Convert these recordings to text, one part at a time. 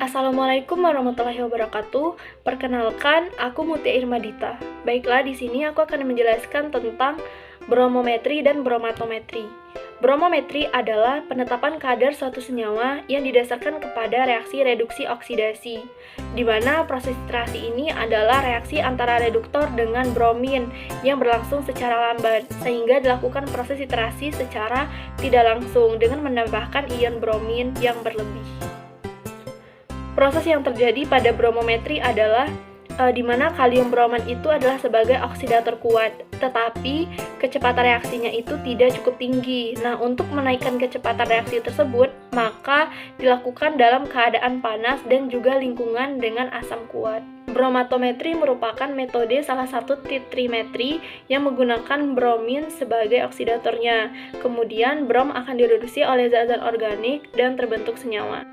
Assalamualaikum warahmatullahi wabarakatuh. Perkenalkan, aku Mutia Irmadita. Baiklah, di sini aku akan menjelaskan tentang bromometri dan bromatometri. Bromometri adalah penetapan kadar suatu senyawa yang didasarkan kepada reaksi reduksi oksidasi, di mana proses titrasi ini adalah reaksi antara reduktor dengan bromin yang berlangsung secara lambat, sehingga dilakukan proses titrasi secara tidak langsung dengan menambahkan ion bromin yang berlebih. Proses yang terjadi pada bromometri adalah di mana kalium bromat itu adalah sebagai oksidator kuat, tetapi kecepatan reaksinya itu tidak cukup tinggi. Nah, untuk menaikkan kecepatan reaksi tersebut, maka dilakukan dalam keadaan panas dan juga lingkungan dengan asam kuat. Bromatometri merupakan metode salah satu titrimetri yang menggunakan bromin sebagai oksidatornya. Kemudian, brom akan direduksi oleh zat-zat organik dan terbentuk senyawa.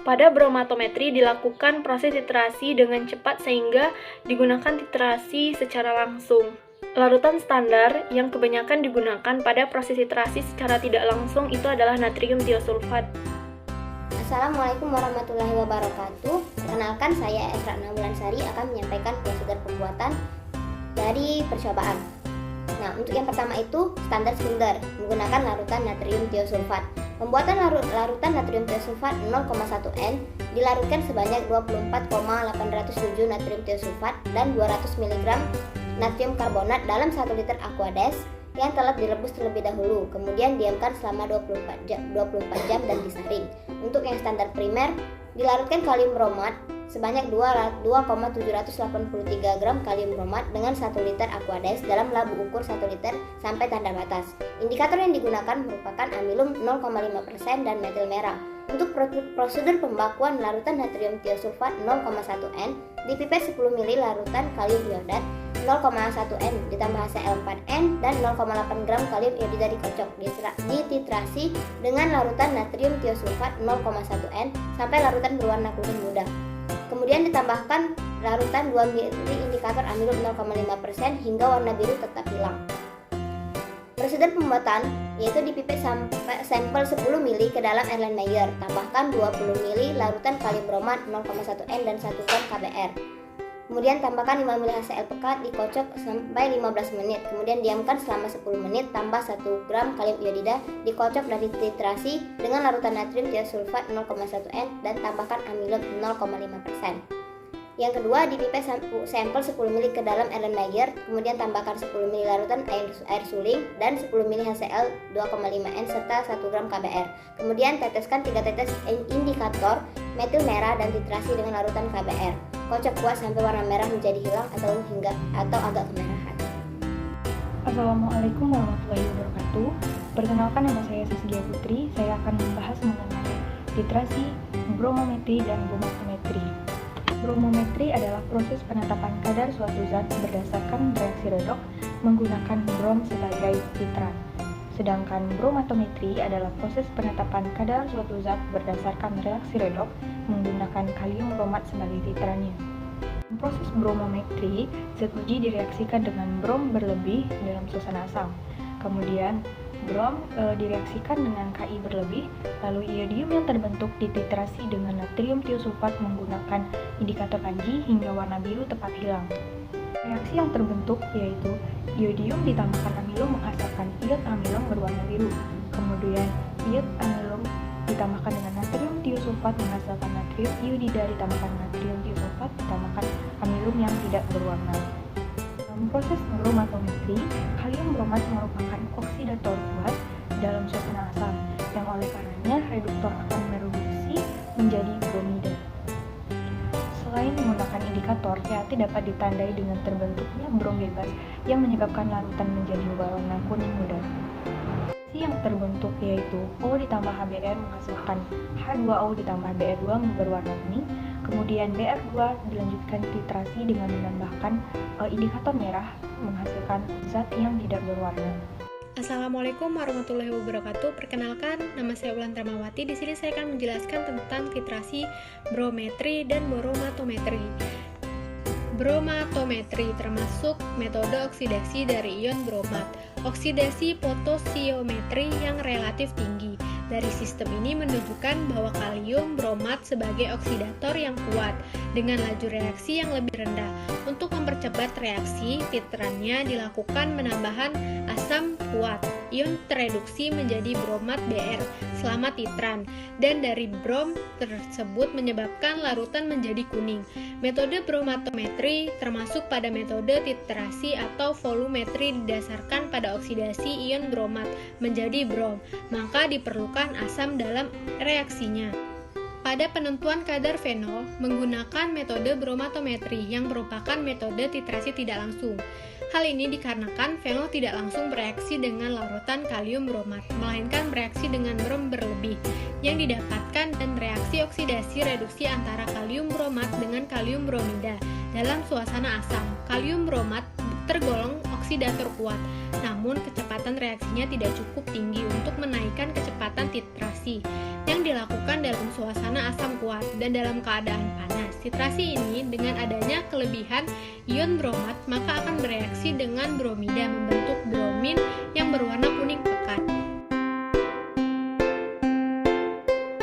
Pada bromatometri dilakukan proses titrasi dengan cepat sehingga digunakan titrasi secara langsung. Larutan standar yang kebanyakan digunakan pada proses titrasi secara tidak langsung itu adalah natrium tiosulfat. Assalamualaikum warahmatullahi wabarakatuh. Perkenalkan, saya Esra Nabulansari akan menyampaikan prosedur pembuatan dari percobaan. Nah, untuk yang pertama itu standar silinder menggunakan larutan natrium tiosulfat. Pembuatan larutan natrium tiosulfat 0,1 N dilarutkan sebanyak 24,807 natrium tiosulfat dan 200 mg natrium karbonat dalam 1 liter aquades yang telah direbus terlebih dahulu, kemudian diamkan selama 24 jam dan disaring. Untuk yang standar primer, dilarutkan kalium bromat sebanyak 2,783 gram kalium bromat dengan 1 liter aquades dalam labu ukur 1 liter sampai tanda batas. Indikator yang digunakan merupakan amilum 0,5% dan metil merah. Untuk prosedur pembakuan larutan natrium tiosulfat 0,1 N di pipet 10 ml larutan kalium iodat 0,1 N ditambah HCl 4 N dan 0,8 gram kalium iodida dikocok dititrasi dengan larutan natrium tiosulfat 0,1 N sampai larutan berwarna kuning muda. Kemudian ditambahkan larutan 2 ml indikator amilum 0,5% hingga warna biru tetap hilang. Prosedur pembuatan yaitu dipipet sampel 10 ml ke dalam Erlenmeyer, tambahkan 20 ml larutan kalium bromat 0,1 N dan 1 gram KBR. Kemudian tambahkan 5 ml HCl pekat, dikocok sampai 15 menit. Kemudian diamkan selama 10 menit, tambah 1 gram kalium iodida, dikocok dan dititrasi dengan larutan natrium tiosulfat 0,1 N dan tambahkan amilum 0,5%. Yang kedua, dipipet sampel 10 ml ke dalam Erlenmeyer, kemudian tambahkan 10 ml larutan air suling dan 10 ml HCl 2,5 N serta 1 gram KBR. Kemudian teteskan 3 tetes indikator metil merah dan titrasi dengan larutan KBR. Kocok kuat sampai warna merah menjadi hilang atau agak kemerahan. Assalamualaikum warahmatullahi wabarakatuh. Perkenalkan, nama saya Sisgia Putri. Saya akan membahas mengenai titrasi, bromometri, dan bromatometri. Bromometri adalah proses penetapan kadar suatu zat berdasarkan reaksi redoks menggunakan brom sebagai titran. Sedangkan bromatometri adalah proses penetapan kadar suatu zat berdasarkan reaksi redoks menggunakan kalium bromat sebagai titrannya. Proses bromometri, zat uji direaksikan dengan brom berlebih dalam suasana asam. Kemudian brom direaksikan dengan Ki berlebih, lalu iodium yang terbentuk dititrasi dengan natrium tiosulfat menggunakan indikator Kg hingga warna biru tepat hilang. Reaksi yang terbentuk yaitu iodium ditambahkan amilum menghasilkan iod amilum berwarna biru. Kemudian iod amilum ditambahkan dengan natrium tiosulfat menghasilkan natrium iodida ditambahkan natrium tiosulfat ditambahkan amilum yang tidak berwarna. Dalam proses bromatometri, kalium bromat merupakan oksidator kuat dalam suasana asam, yang oleh karenanya reduktor akan mereduksi menjadi bromida. Selain menggunakan indikator, reaksi dapat ditandai dengan terbentuknya brom bebas yang menyebabkan larutan menjadi berwarna kuning muda. Reaksi yang terbentuk yaitu O ditambah HBr menghasilkan H2O ditambah Br2 berwarna kuning. Kemudian Br2 dilanjutkan titrasi dengan menambahkan indikator merah menghasilkan zat yang tidak berwarna. Assalamualaikum warahmatullahi wabarakatuh. Perkenalkan, nama saya Ulan Ramawati. Di sini saya akan menjelaskan tentang titrasi, brometri, dan bromatometri. Bromatometri termasuk metode oksidasi dari ion bromat. Oksidasi potasiometri yang relatif tinggi. Dari sistem ini menunjukkan bahwa kalium bromat sebagai oksidator yang kuat dengan laju reaksi yang lebih rendah. Untuk mempercepat reaksi, titrannya dilakukan penambahan asam kuat. Ion tereduksi menjadi bromat Br selama titran, dan dari brom tersebut menyebabkan larutan menjadi kuning. Metode bromatometri termasuk pada metode titrasi atau volumetri didasarkan pada oksidasi ion bromat menjadi brom, maka diperlukan asam dalam reaksinya. Pada penentuan kadar fenol, menggunakan metode bromatometri yang merupakan metode titrasi tidak langsung. Hal ini dikarenakan fenol tidak langsung bereaksi dengan larutan kalium bromat, melainkan bereaksi dengan brom berlebih yang didapatkan dan reaksi oksidasi reduksi antara kalium bromat dengan kalium bromida. Dalam suasana asam, kalium bromat tergolong oksidator kuat, namun kecepatan reaksinya tidak cukup tinggi untuk menaikkan kecepatan titrasi yang dilakukan dalam suasana asam kuat dan dalam keadaan panas. Titrasi ini dengan adanya kelebihan ion bromat maka akan bereaksi dengan bromida membentuk bromin yang berwarna kuning pekat.